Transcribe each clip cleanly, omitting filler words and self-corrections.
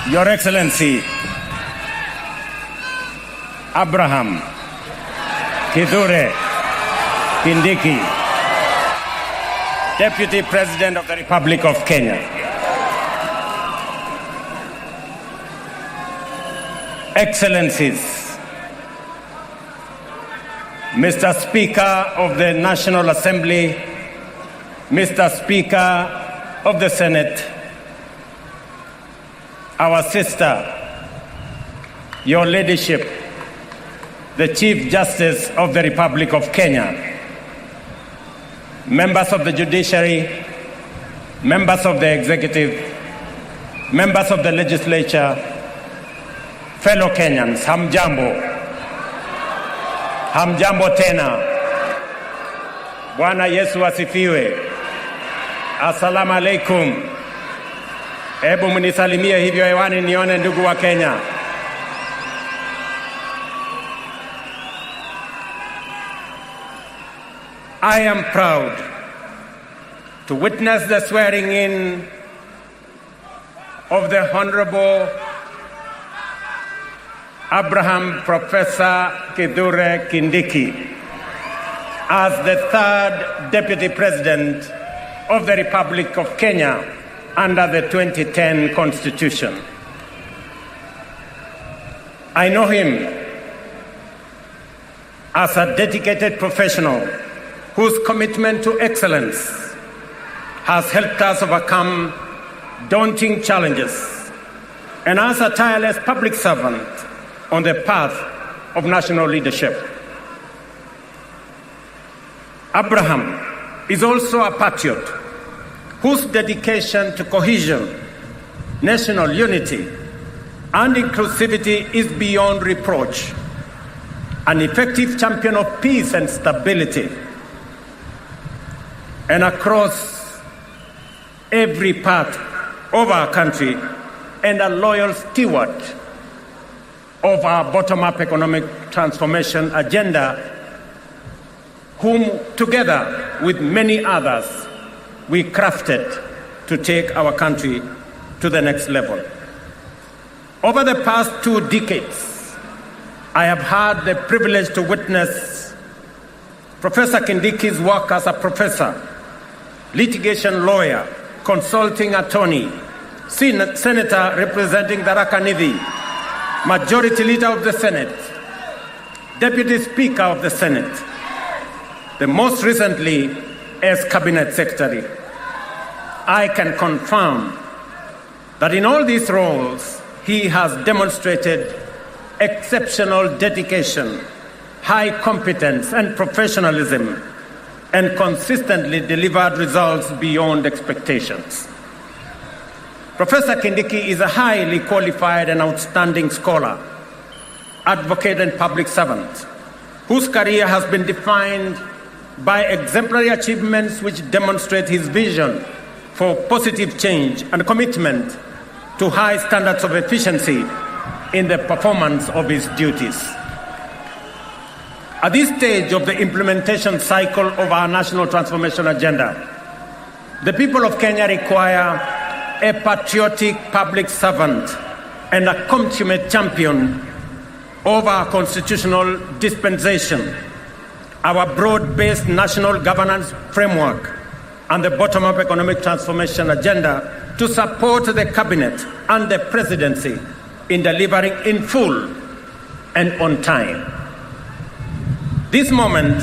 Your Excellency, Abraham Kithure Kindiki, Deputy President of the Republic of Kenya. Excellencies, Mr. Speaker of the National Assembly, Mr. Speaker of the Senate, our sister, your leadership, the Chief Justice of the Republic of Kenya, members of the judiciary, members of the executive, members of the legislature, fellow Kenyans, hamjambo. Hamjambo tena. Bwana Yesu asifiwe. Assalamu alaikum. Hebu mnisalimie hivyo hewani nione ndugu wa Kenya. I am proud to witness the swearing in of the Honorable Abraham Professor Kithure Kindiki as the third Deputy President of the Republic of Kenya under the 2010 Constitution. I know him as a dedicated professional whose commitment to excellence has helped us overcome daunting challenges, and as a tireless public servant on the path of national leadership. Abraham is also a patriot whose dedication to cohesion, national unity, and inclusivity is beyond reproach, an effective champion of peace and stability, and across every part of our country, and a loyal steward of our bottom-up economic transformation agenda, whom together with many others we crafted to take our country to the next level. Over the past 2 decades, I have had the privilege to witness Professor Kindiki's work as a professor, litigation lawyer, consulting attorney, senator representing the Rakanidhi, Majority Leader of the Senate, Deputy Speaker of the Senate, the most recently as Cabinet Secretary. I can confirm that in all these roles, he has demonstrated exceptional dedication, high competence and professionalism, and consistently delivered results beyond expectations. Professor Kindiki is a highly qualified and outstanding scholar, advocate and public servant, whose career has been defined by exemplary achievements which demonstrate his vision for positive change and commitment to high standards of efficiency in the performance of his duties. At this stage of the implementation cycle of our national transformation agenda, the people of Kenya require a patriotic public servant and a consummate champion of our constitutional dispensation, our broad-based national governance framework, and the bottom-up economic transformation agenda to support the cabinet and the presidency in delivering in full and on time. This moment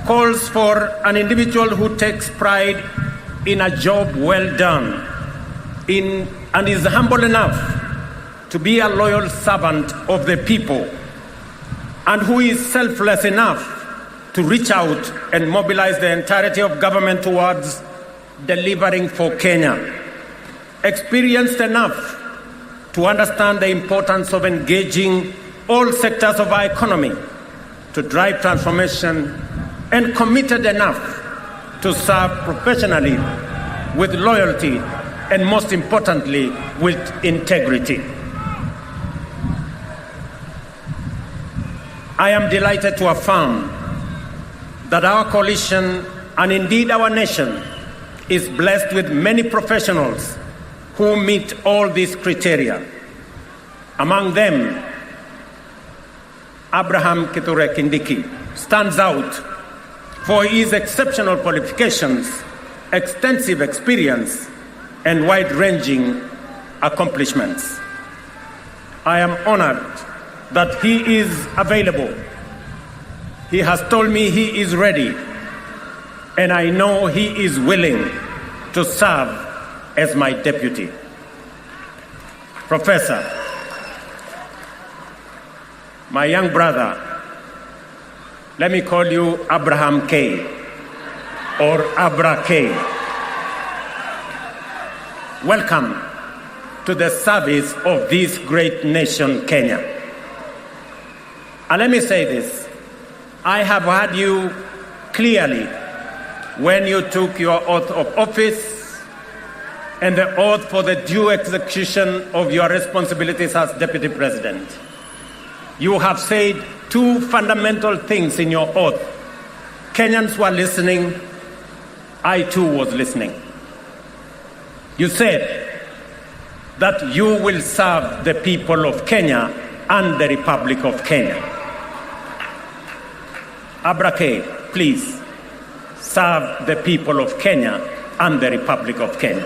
calls for an individual who takes pride in a job well done, and is humble enough to be a loyal servant of the people, and who is selfless enough to reach out and mobilize the entirety of government towards delivering for Kenya, experienced enough to understand the importance of engaging all sectors of our economy to drive transformation, and committed enough to serve professionally with loyalty and, most importantly, with integrity. I am delighted to affirm that our coalition, and indeed our nation, is blessed with many professionals who meet all these criteria. Among them, Abraham Kithure Kindiki stands out for his exceptional qualifications, extensive experience, and wide-ranging accomplishments. I am honored that he is available. He has told me he is ready, and I know he is willing to serve as my deputy. Professor, my young brother, let me call you Abraham K. or Abra K. Welcome to the service of this great nation, Kenya. And let me say this, I have heard you clearly when you took your oath of office and the oath for the due execution of your responsibilities as Deputy President. You have said two fundamental things in your oath. Kenyans were listening. I too was listening. You said that you will serve the people of Kenya and the Republic of Kenya. Abrake, please serve the people of Kenya and the Republic of Kenya.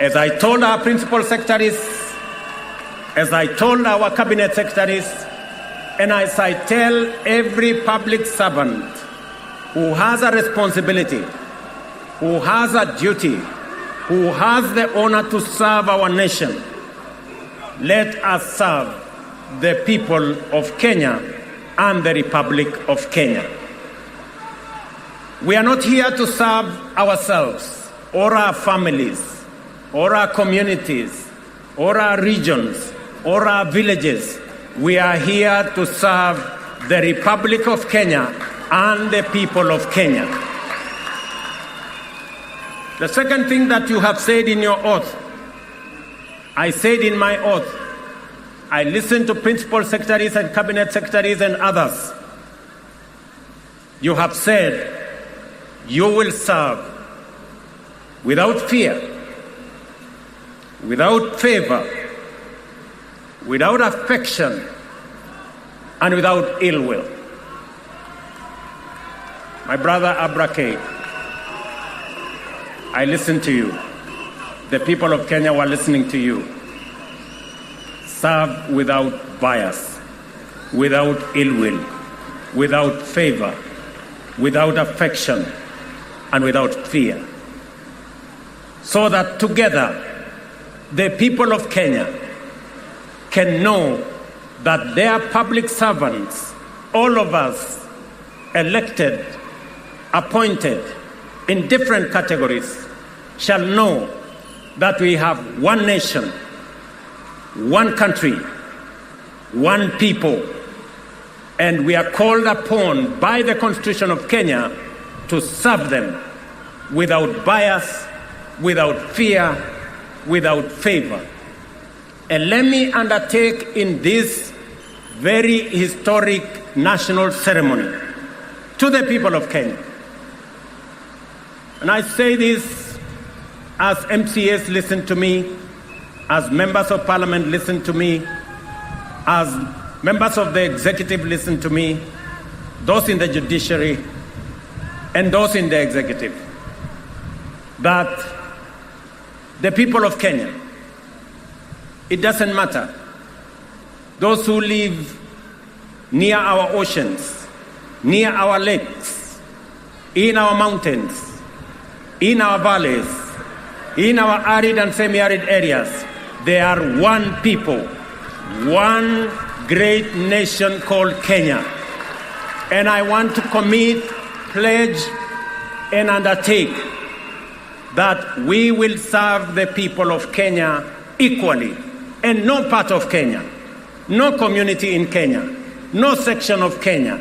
As I told our principal secretaries, as I told our cabinet secretaries, and as I tell every public servant who has a responsibility, who has a duty, who has the honor to serve our nation, let us serve the people of Kenya and the Republic of Kenya. We are not here to serve ourselves or our families or our communities or our regions or our villages. We are here to serve the Republic of Kenya and the people of Kenya. The second thing that you have said in your oath, I said in my oath, I listened to principal secretaries and cabinet secretaries and others. You have said you will serve without fear, without favor, without affection, and without ill will. My brother Abrake, I listened to you. The people of Kenya were listening to you. Serve without bias, without ill will, without favor, without affection, and without fear. So that together, the people of Kenya can know that their public servants, all of us, elected, appointed in different categories, shall know that we have one nation, one country, one people, and we are called upon by the Constitution of Kenya to serve them without bias, without fear, without favor. And let me undertake in this very historic national ceremony to the people of Kenya. And I say this as MCAs listen to me, as members of parliament listen to me, as members of the executive listen to me, those in the judiciary and those in the executive, that the people of Kenya, it doesn't matter. Those who live near our oceans, near our lakes, in our mountains, in our valleys, in our arid and semi-arid areas, they are one people, one great nation called Kenya. And I want to commit, pledge, and undertake that we will serve the people of Kenya equally. And no part of Kenya, no community in Kenya, no section of Kenya,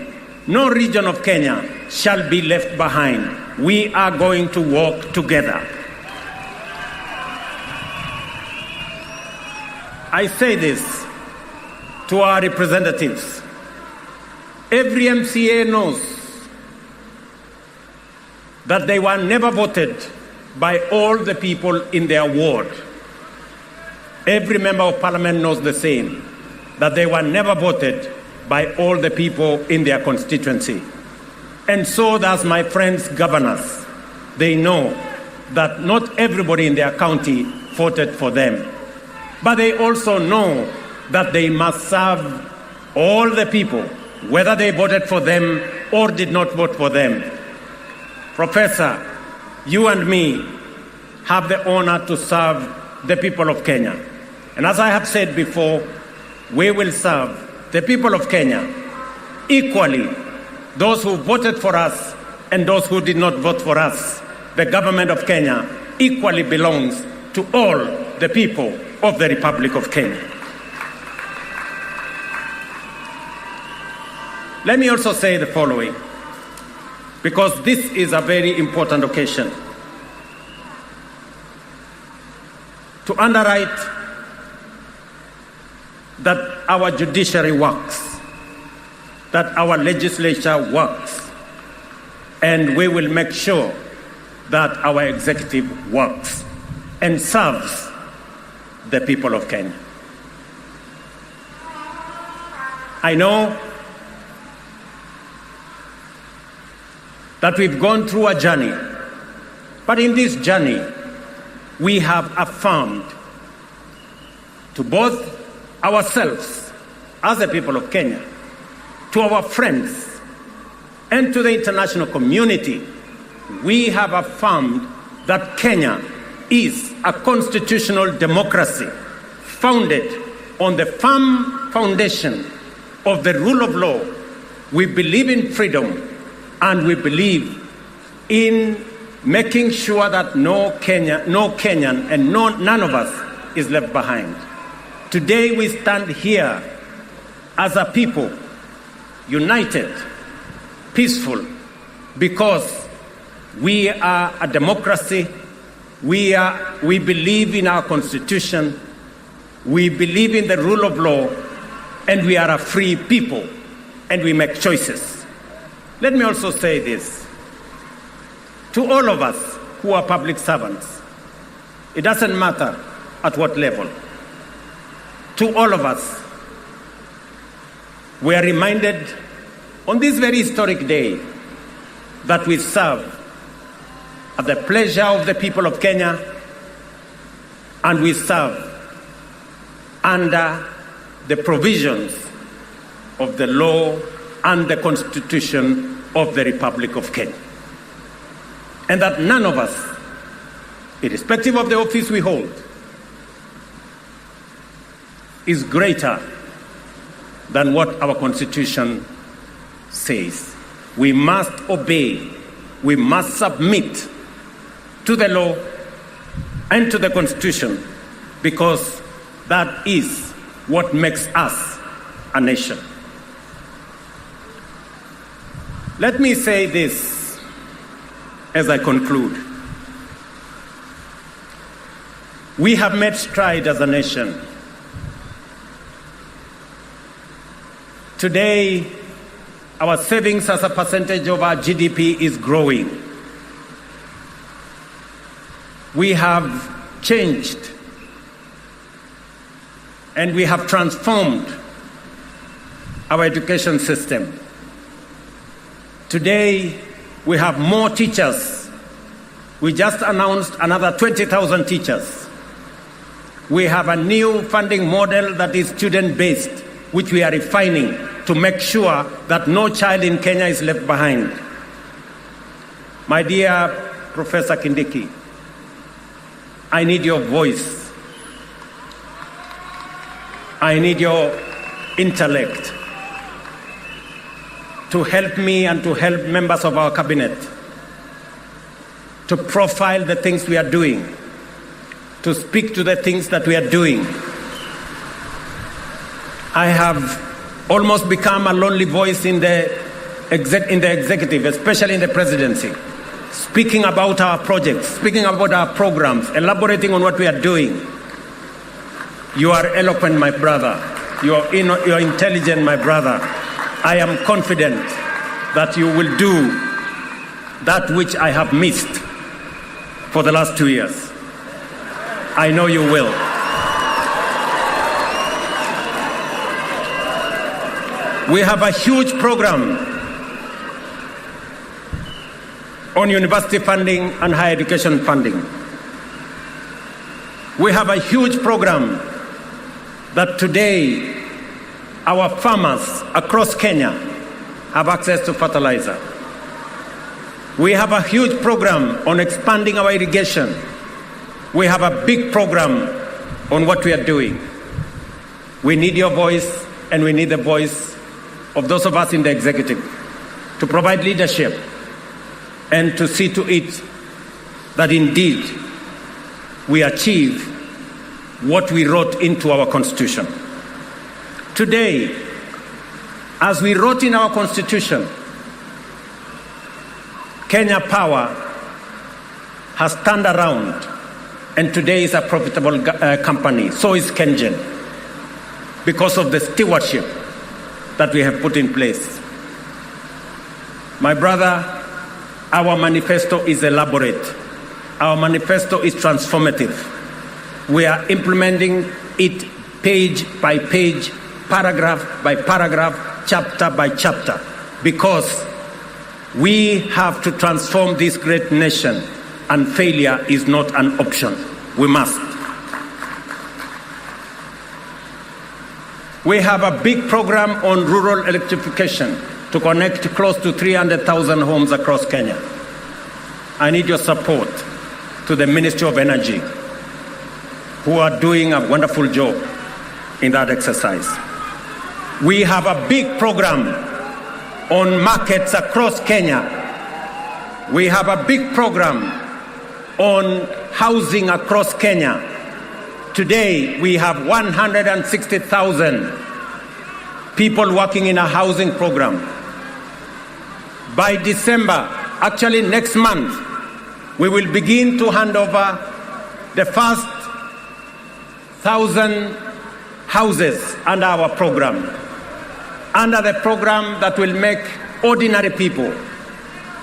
no region of Kenya shall be left behind. We are going to work together. I say this to our representatives. Every MCA knows that they were never voted by all the people in their ward. Every member of parliament knows the same, that they were never voted by all the people in their constituency. And so does my friends governors. They know that not everybody in their county voted for them. But they also know that they must serve all the people, whether they voted for them or did not vote for them. Professor, you and me have the honor to serve the people of Kenya. And as I have said before, we will serve the people of Kenya equally, those who voted for us and those who did not vote for us. The government of Kenya equally belongs to all the people of the Republic of Kenya. Let me also say the following, because this is a very important occasion. To underwrite that our judiciary works, that our legislature works, and we will make sure that our executive works and serves the people of Kenya. I know that we've gone through a journey, but in this journey, we have affirmed to both ourselves as the people of Kenya, to our friends, and to the international community, we have affirmed that Kenya is a constitutional democracy founded on the firm foundation of the rule of law. We believe in freedom, and we believe in making sure that no Kenyan and none of us is left behind. Today we stand here as a people, united, peaceful, because we are a democracy. We believe in our constitution. We believe in the rule of law, and we are a free people, and we make choices. Let me also say this. To all of us who are public servants, it doesn't matter at what level. To all of us, we are reminded on this very historic day that we serve at the pleasure of the people of Kenya, and we serve under the provisions of the law and the Constitution of the Republic of Kenya. And that none of us, irrespective of the office we hold, is greater than what our Constitution says. We must obey, we must submit to the law and to the Constitution, because that is what makes us a nation. Let me say this as I conclude. We have made strides as a nation. Today, our savings as a percentage of our GDP is growing. We have changed and we have transformed our education system. Today, we have more teachers. We just announced another 20,000 teachers. We have a new funding model that is student-based, which we are refining to make sure that no child in Kenya is left behind. My dear Professor Kindiki, I need your voice. I need your intellect to help me and to help members of our cabinet to profile the things we are doing, to speak to the things that we are doing. I have almost become a lonely voice in the executive, especially in the presidency, speaking about our projects, speaking about our programs, elaborating on what we are doing. You are eloquent, my brother. You are intelligent, my brother. I am confident that you will do that which I have missed. for the last 2 years. I know you will. We have a huge program on university funding and higher education funding. We have a huge program that today our farmers across Kenya have access to fertilizer. We have a huge program on expanding our irrigation. We have a big program on what we are doing. We need your voice, and we need the voice of those of us in the executive to provide leadership and to see to it that indeed we achieve what we wrote into our Constitution. Today, as we wrote in our Constitution, Kenya Power has turned around and today is a profitable company. So is KenGen, because of the stewardship that we have put in place. My brother, our manifesto is elaborate. Our manifesto is transformative. We are implementing it page by page, paragraph by paragraph, chapter by chapter, because we have to transform this great nation, and failure is not an option. We must. We have a big program on rural electrification to connect close to 300,000 homes across Kenya. I need your support to the Ministry of Energy, who are doing a wonderful job in that exercise. We have a big program on markets across Kenya. We have a big program on housing across Kenya. Today, we have 160,000 people working in a housing program. By December, actually next month, we will begin to hand over the first 1,000 houses under our program, under the program that will make ordinary people,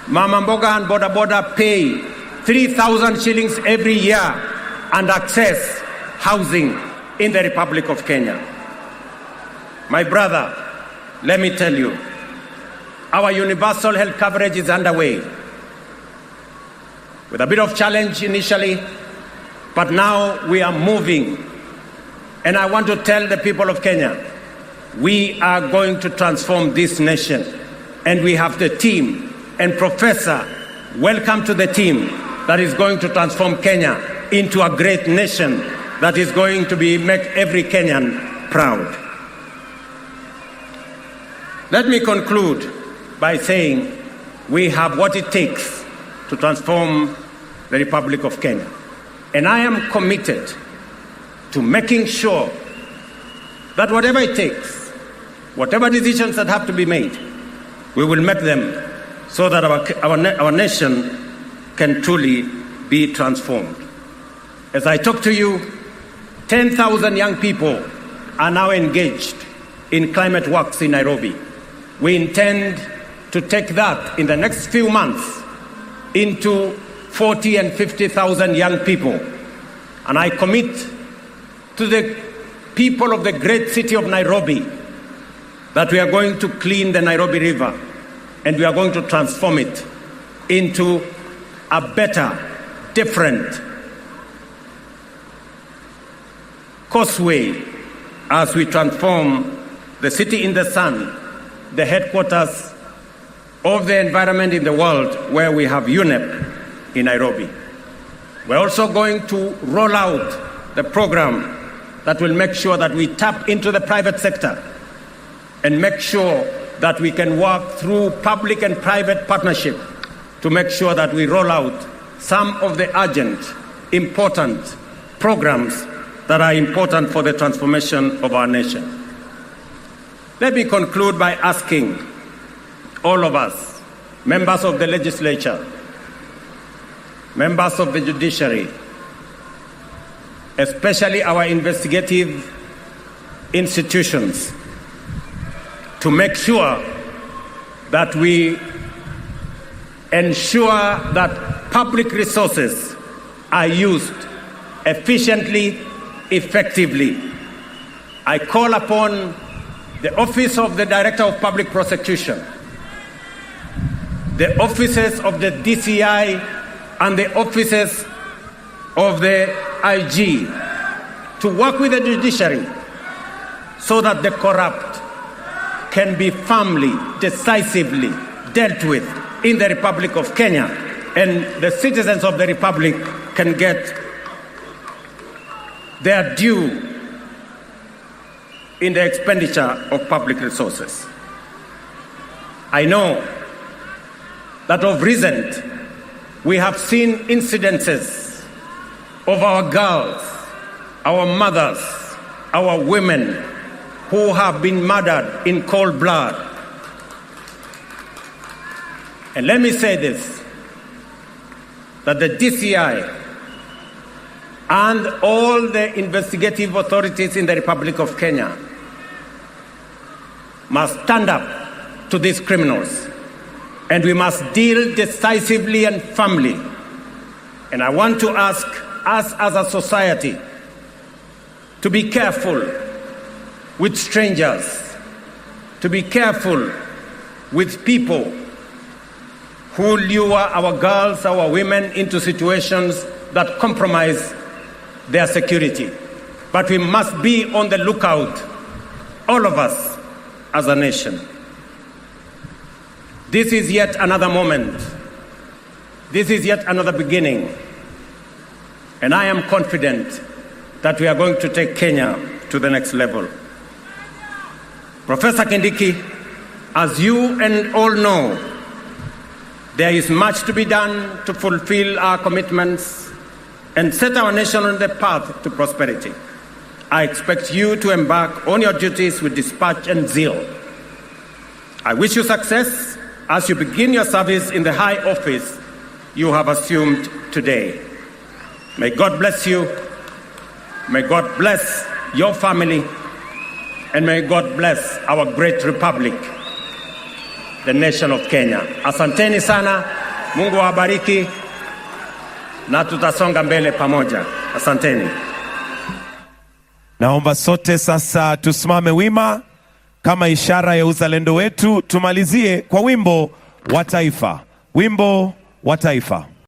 Mama Mboga and Boda Boda, pay 3,000 shillings every year and access housing in the Republic of Kenya. My brother, let me tell you, our universal health coverage is underway, with a bit of challenge initially, but now we are moving. And I want to tell the people of Kenya, we are going to transform this nation. And we have the team. And Professor, welcome to the team that is going to transform Kenya into a great nation that is going to make every Kenyan proud. Let me conclude by saying we have what it takes to transform the Republic of Kenya. And I am committed to making sure that whatever it takes, whatever decisions that have to be made, we will make them so that our nation can truly be transformed. As I talk to you, 10,000 young people are now engaged in climate works in Nairobi. We intend to take that in the next few months into 40 and 50,000 young people. And I commit to the people of the great city of Nairobi that we are going to clean the Nairobi River and we are going to transform it into a better, different causeway as we transform the city in the sun, the headquarters of the environment in the world, where we have UNEP in Nairobi. We're also going to roll out the program that will make sure that we tap into the private sector and make sure that we can work through public and private partnership to make sure that we roll out some of the urgent, important programs that are important for the transformation of our nation. Let me conclude by asking all of us, members of the legislature, members of the judiciary, especially our investigative institutions, to make sure that we ensure that public resources are used efficiently, effectively. I call upon the Office of the Director of Public Prosecution, the offices of the DCI and the offices of the IG to work with the judiciary so that the corrupt can be firmly, decisively dealt with in the Republic of Kenya, and the citizens of the Republic can get their due in the expenditure of public resources. I know that of recent we have seen incidences of our girls, our mothers, our women who have been murdered in cold blood. And let me say this, that the DCI and all the investigative authorities in the Republic of Kenya must stand up to these criminals, and we must deal decisively and firmly. And I want to ask us as a society to be careful with strangers, to be careful with people who lure our girls, our women into situations that compromise their security. But we must be on the lookout, all of us as a nation. This is yet another moment. This is yet another beginning. And I am confident that we are going to take Kenya to the next level. Professor Kindiki, as you and all know, there is much to be done to fulfill our commitments and set our nation on the path to prosperity. I expect you to embark on your duties with dispatch and zeal. I wish you success as you begin your service in the high office you have assumed today. May God bless you. May God bless your family. And may God bless our great republic, the nation of Kenya. Asanteni sana, Mungu awabariki, na tutasonga mbele pamoja. Asanteni. Naomba sote sasa tusimame wima kama ishara ya uzalendo wetu. Tumalizie kwa wimbo wa taifa. Wimbo wa taifa.